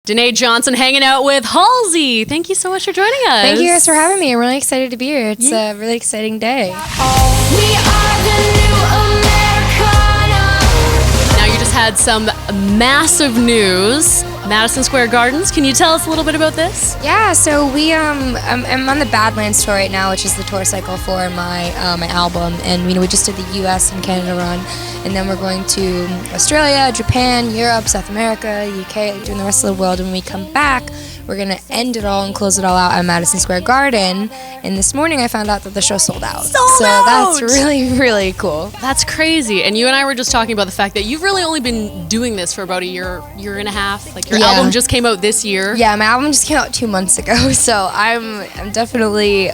Denai Johnson hanging out with Halsey. Thank you so much for joining us. Thank you guys for having me. I'm really excited to be here. It's a really exciting day. Now you just had some massive news. Madison Square Gardens. Can you tell us a little bit about this? Yeah, so I'm on the Badlands tour right now, which is the tour cycle for my my album, and we just did the U.S. and Canada run, and then we're going to Australia, Japan, Europe, South America, UK, doing the rest of the world. And when we come back, we're gonna end it all and close it all out at Madison Square Garden. And this morning I found out that the show sold out. So that's really, really cool. That's crazy. And you and I were just talking about the fact that you've really only been doing this for about a year and a half. Like your album just came out this year. Yeah, my album just came out 2 months ago. So I'm definitely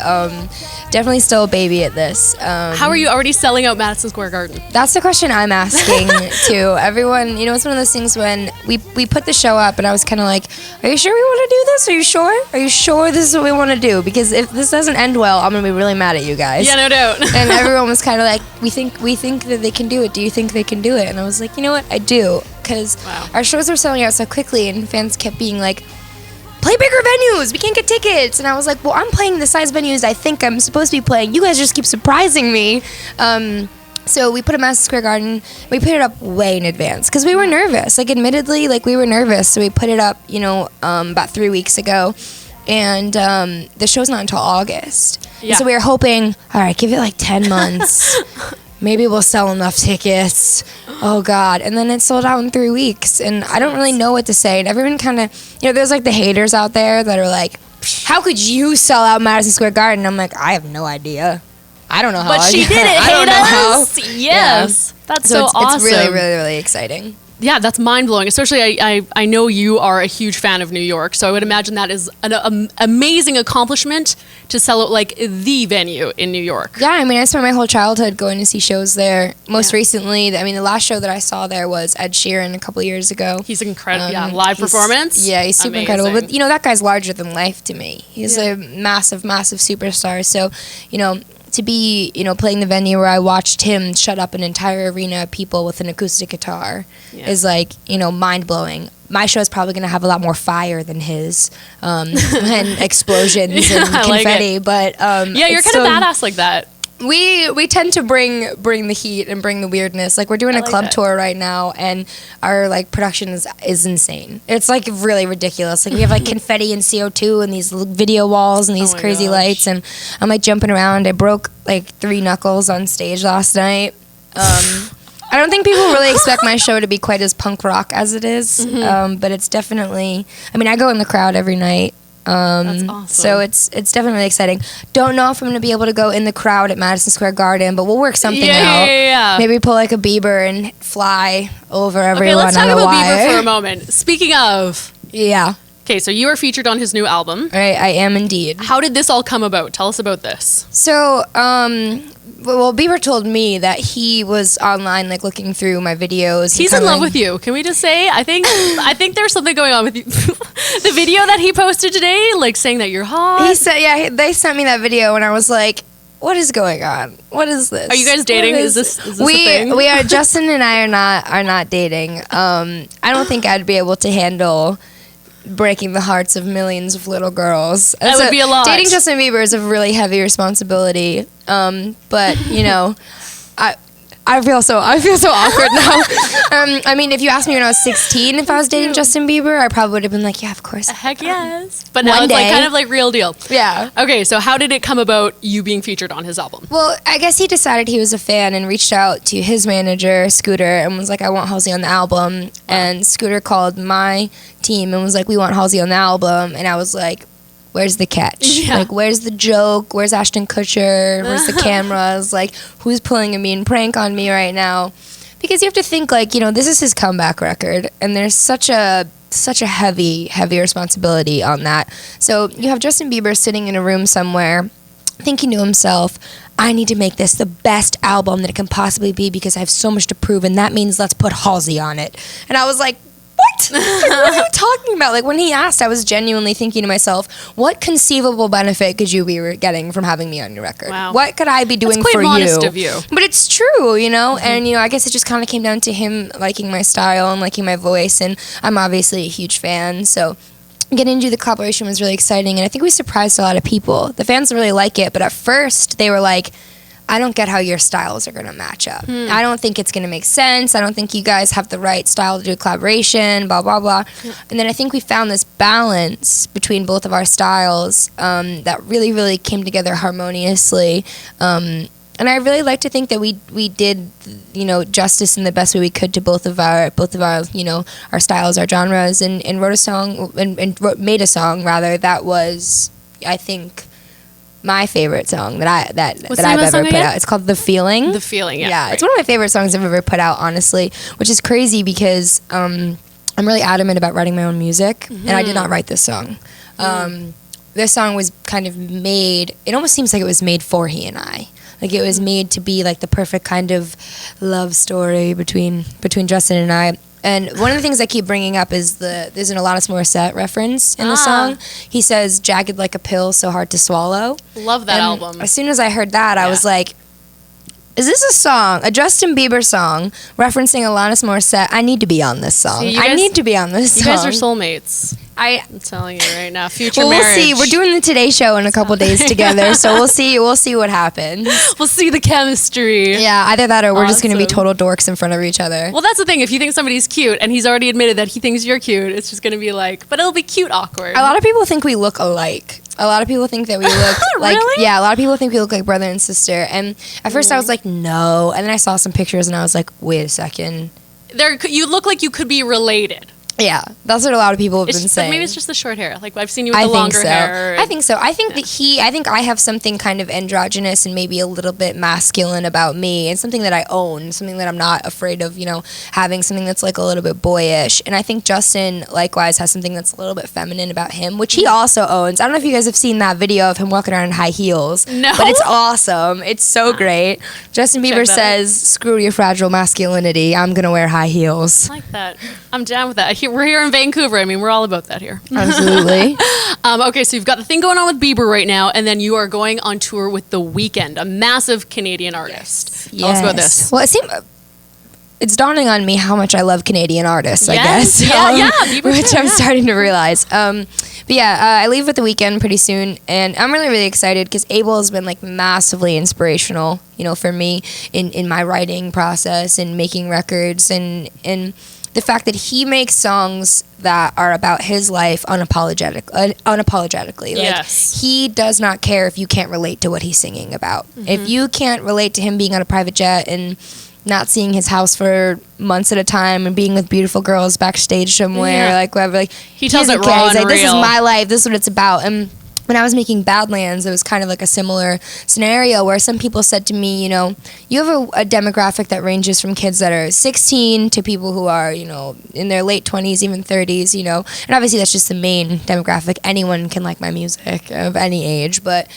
still a baby at this. How are you already selling out Madison Square Garden? That's the question I'm asking to everyone. It's one of those things when we put the show up and I was kind of like, are you sure we want to do this? Are you sure? Are you sure this is what we want to do? Because if this doesn't end well, I'm going to be really mad at you guys. Yeah, no doubt. And everyone was kind of like, we think that they can do it. Do you think they can do it? And I was like, you know what? I do. Because our shows were selling out so quickly and fans kept being like, play bigger venues. We can't get tickets. And I was like, well, I'm playing the size venues I think I'm supposed to be playing. You guys just keep surprising me. So we put a Madison Square Garden. We put it up way in advance because we were nervous. Admittedly, we were nervous. So we put it up, about 3 weeks ago. And the show's not until August. Yeah. So we were hoping, all right, give it 10 months. Maybe we'll sell enough tickets. Oh, God. And then it sold out in 3 weeks. And I don't really know what to say. And everyone kind of, there's the haters out there that are like, how could you sell out Madison Square Garden? I'm like, I have no idea. I don't know how. But she did it. I don't know how. Yes. Yeah. That's so awesome. It's really, really, really exciting. Yeah, that's mind-blowing. Especially, I know you are a huge fan of New York, so I would imagine that is an amazing accomplishment to sell out the venue in New York. Yeah, I spent my whole childhood going to see shows there. Most recently, the last show that I saw there was Ed Sheeran a couple years ago. He's incredible. Live performance. Yeah, he's super incredible. But, that guy's larger than life to me. He's a massive, massive superstar. So, to be, playing the venue where I watched him shut up an entire arena of people with an acoustic guitar is mind-blowing. My show is probably going to have a lot more fire than his and explosions and confetti. But you're kind of badass like that. We tend to bring the heat and bring the weirdness. We're doing a club tour right now, and our production is insane. It's really ridiculous. We have confetti and CO2 and these video walls and these crazy lights, and I'm jumping around. I broke 3 knuckles on stage last night. I don't think people really expect my show to be quite as punk rock as it is, but it's definitely. I go in the crowd every night. That's awesome. So it's definitely really exciting. Don't know if I'm going to be able to go in the crowd at Madison Square Garden, but we'll work something out. Yeah. Maybe pull a Bieber and fly over everyone. Okay, let's talk about Bieber for a moment. Speaking of. Yeah. Okay, so you are featured on his new album. Right, I am indeed. How did this all come about? Tell us about this. So, Bieber told me that he was online, looking through my videos. He's in love with you. Can we just say? I think there's something going on with you. The video that he posted today, saying that you're hot. He said, they sent me that video, and I was like, what is going on? What is this? Are you guys dating? Is this a thing? We are. Justin and I are not dating. I don't think I'd be able to handle breaking the hearts of millions of little girls. That would be a lot. Dating Justin Bieber is a really heavy responsibility. But I feel so awkward now. If you asked me when I was 16 if I was dating Justin Bieber, I probably would have been like, yeah, of course. Heck yes. But now it's kind of real deal. Yeah. Okay, so how did it come about you being featured on his album? Well, I guess he decided he was a fan and reached out to his manager, Scooter, and was like, I want Halsey on the album. Wow. And Scooter called my team and was like, we want Halsey on the album. And I was like, where's the catch? Yeah. Where's the joke? Where's Ashton Kutcher? Where's the cameras? Who's pulling a mean prank on me right now? Because you have to think, this is his comeback record, and there's such a heavy responsibility on that. So you have Justin Bieber sitting in a room somewhere thinking to himself, I need to make this the best album that it can possibly be because I have so much to prove, and that means let's put Halsey on it. And I was like, what? what? Like, what are you talking about? Like, when he asked, I was genuinely thinking to myself, what conceivable benefit could you be getting from having me on your record? Wow. What could I be doing That's quite for modest you? of you. But it's true, you know? And, you know, I guess it just kind of came down to him liking my style and liking my voice. And I'm obviously a huge fan, so getting into the collaboration was really exciting. And I think we surprised a lot of people. The fans really like it, but at first they were like, I don't get how your styles are going to match up. I don't think it's going to make sense. I don't think you guys have the right style to do a collaboration, blah, blah, blah. And then I think we found this balance between both of our styles that really, really came together harmoniously. And I really like to think that we did, you know, justice in the best way we could to both of our you know, our styles, our genres, and wrote a song, made a song rather, that was, I think, my favorite song that I've ever put out. It's called The Feeling. The Feeling, yeah. Yeah, right. it's one of my favorite songs I've ever put out, honestly, which is crazy because I'm really adamant about writing my own music, and I did not write this song. This song was kind of made, it almost seems like it was made for he and I. Like, it was made to be like the perfect kind of love story between Justin and I. And one of the things I keep bringing up is there's an Alanis Morissette reference in the song. He says, jagged like a pill, so hard to swallow. Love that And album. as soon as I heard that, I was like, is this a song, a Justin Bieber song, referencing Alanis Morissette? I need to be on this song. See, I need to be on this song. You guys are soulmates. I'm telling you right now. Future We'll marriage. see. We're doing the Today Show in a couple days together, so we'll see what happens. We'll see the chemistry. Yeah, either that or we're just going to be Awesome. total dorks in front of each other. Well, that's the thing. If you think somebody's cute and he's already admitted that he thinks you're cute, it's just going to be like, but it'll be cute awkward. A lot of people think we look alike. A lot of people think that we look like, Really? yeah, a lot of people think we look like brother and sister. And at first I was like, no. And then I saw some pictures and I was like, wait a second. You look like you could be related. Yeah, that's what a lot of people have been But saying. maybe it's just the short hair. Like, I've seen you with the longer hair. I think so. I think that I have something kind of androgynous and maybe a little bit masculine about me, and something that I own, something that I'm not afraid of, you know, having something that's like a little bit boyish. And I think Justin likewise has something that's a little bit feminine about him, which he also owns. I don't know if you guys have seen that video of him walking around in high heels. No. But it's awesome. It's so great. Justin Bieber that says, screw your fragile masculinity. I'm going to wear high heels. I like that. I'm down with that. We're here in Vancouver. I mean, we're all about that here. Absolutely. Okay, so you've got the thing going on with Bieber right now, and then you are going on tour with The Weeknd, a massive Canadian artist. Tell us about this. Well, it's dawning on me how much I love Canadian artists, I guess. Yeah, Bieber which too, I'm yeah. starting to realize. But yeah, I leave with The Weeknd pretty soon, and I'm really, really excited because Abel has been like massively inspirational, you know, for me in my writing process and making records, and the fact that he makes songs that are about his life unapologetically. Like, Yes. he does not care if you can't relate to what he's singing about. If you can't relate to him being on a private jet and not seeing his house for months at a time and being with beautiful girls backstage somewhere, like whatever, like He tells doesn't it care. raw He's and like, this is real. my life. This is what it's about. And when I was making Badlands, it was kind of like a similar scenario where some people said to me, you know, you have a demographic that ranges from kids that are 16 to people who are, you know, in their late 20s, even 30s, you know. And obviously that's just the main demographic. Anyone can like my music of any age. But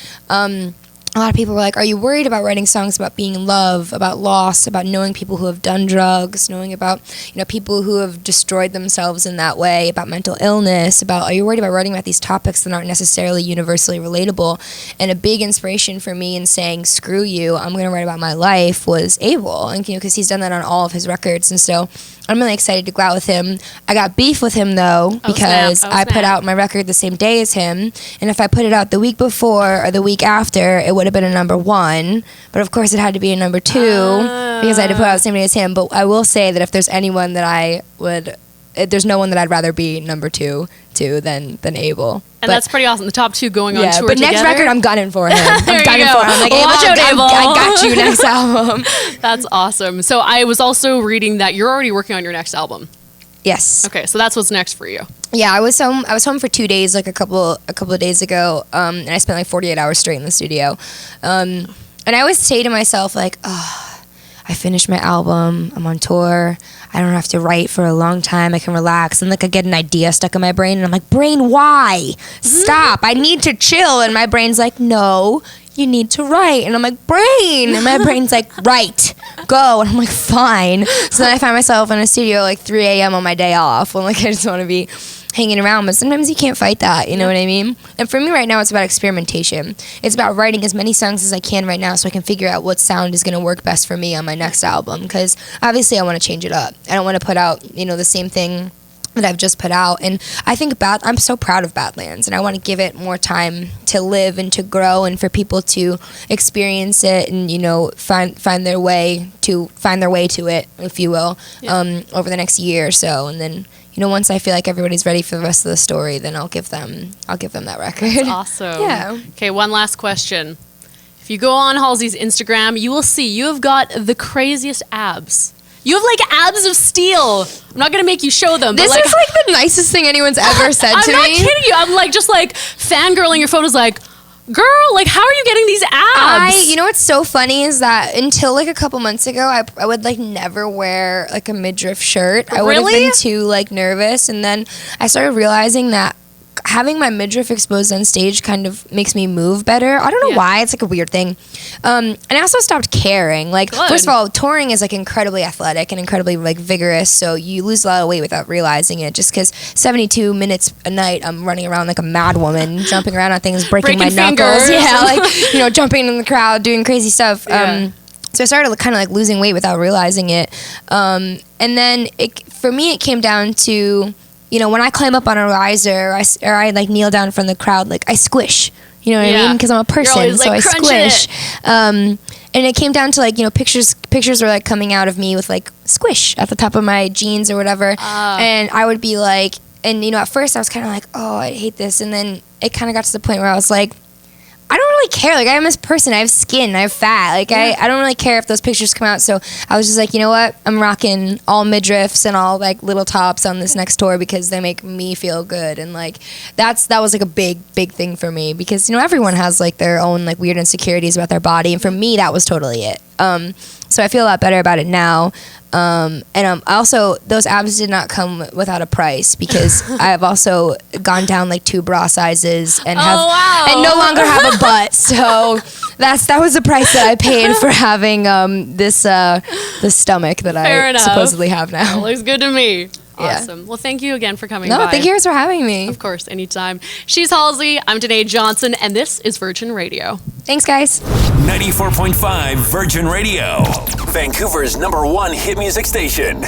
a lot of people were like, are you worried about writing songs about being in love, about loss, about knowing people who have done drugs, knowing about, you know, people who have destroyed themselves in that way, about mental illness, are you worried about writing about these topics that aren't necessarily universally relatable? And a big inspiration for me in saying, screw you, I'm going to write about my life was Abel, and, you know, because he's done that on all of his records. And so I'm really excited to go out with him. I got beef with him, though, because I put out my record the same day as him. And if I put it out the week before or the week after, it would have been a number one. But, of course, it had to be a number two because I had to put out the same day as him. But I will say that if there's anyone that there's no one that I'd rather be number two to than Abel. And that's pretty awesome. The top two going on tour but next together. record, I'm gunning for him. There I'm you gunning go. for him. I'm like, Well, watch out, Abel. I got you next album. That's awesome. So I was also reading that you're already working on your next album. Yes. Okay, so that's what's next for you. Yeah, I was home for 2 days, like a couple of days ago, and I spent like 48 hours straight in the studio. And I always say to myself, like, oh, I finished my album, I'm on tour, I don't have to write for a long time, I can relax, and like I get an idea stuck in my brain, and I'm like, brain, why? Stop, I need to chill, and my brain's like, no, you need to write. And I'm like, brain. And my brain's like, write, go. And I'm like, fine. So then I find myself in a studio like 3 a.m. on my day off when like I just want to be hanging around. But sometimes you can't fight that, you know what I mean? And for me right now, it's about experimentation. It's about writing as many songs as I can right now so I can figure out what sound is going to work best for me on my next album. Because obviously I want to change it up. I don't want to put out, you know, the same thing that I've just put out. And I think I'm so proud of Badlands, and I want to give it more time to live and to grow and for people to experience it and, you know, find their way to it, if you will, over the next year or so. And then, you know, once I feel like everybody's ready for the rest of the story, then I'll give them that record. That's awesome. Yeah. Okay, one last question. If you go on Halsey's Instagram, you will see you have got the craziest abs. You have like abs of steel. I'm not gonna make you show them. This but, is like the nicest thing anyone's ever said to me. I'm not kidding you. I'm like just like fangirling your photos. Like, girl, like how are you getting these abs? You know what's so funny is that until like a couple months ago, I would like never wear like a midriff shirt. I would have been too like nervous, and then I started realizing that having my midriff exposed on stage kind of makes me move better. I don't know why. It's like a weird thing. And I also stopped caring. Like, first of all, touring is like incredibly athletic and incredibly like vigorous. So you lose a lot of weight without realizing it. Just because 72 minutes a night, I'm running around like a mad woman, jumping around on things, breaking my knuckles. Yeah, like, you know, jumping in the crowd, doing crazy stuff. So I started kind of like losing weight without realizing it. And then for me, it came down to, you know, when I climb up on a riser or I like kneel down from the crowd, like I squish, you know what I mean? Because I'm a person, so I squish. And it came down to like, you know, pictures were like coming out of me with like squish at the top of my jeans or whatever. And I would be like, and you know, at first I was kind of like, oh, I hate this. And then it kind of got to the point where I was like, I don't really care. Like, I'm this person. I have skin. I have fat. Like, I don't really care if those pictures come out. So I was just like, you know what? I'm rocking all midriffs and all, like, little tops on this next tour because they make me feel good. And, like, that was, like, a big, big thing for me because, you know, everyone has, like, their own, like, weird insecurities about their body. And for me, that was totally it. So I feel a lot better about it now. And also, those abs did not come without a price because I've also gone down like 2 bra sizes and and no longer have a butt. So that was the price that I paid for having this stomach that I supposedly have now. Looks good to me. Yeah. Awesome. Well, thank you again for coming by. No, thank you guys for having me. Of course, anytime. She's Halsey. I'm Denai Johnson, and this is Virgin Radio. Thanks, guys. 94.5 Virgin Radio, Vancouver's #1 hit music station.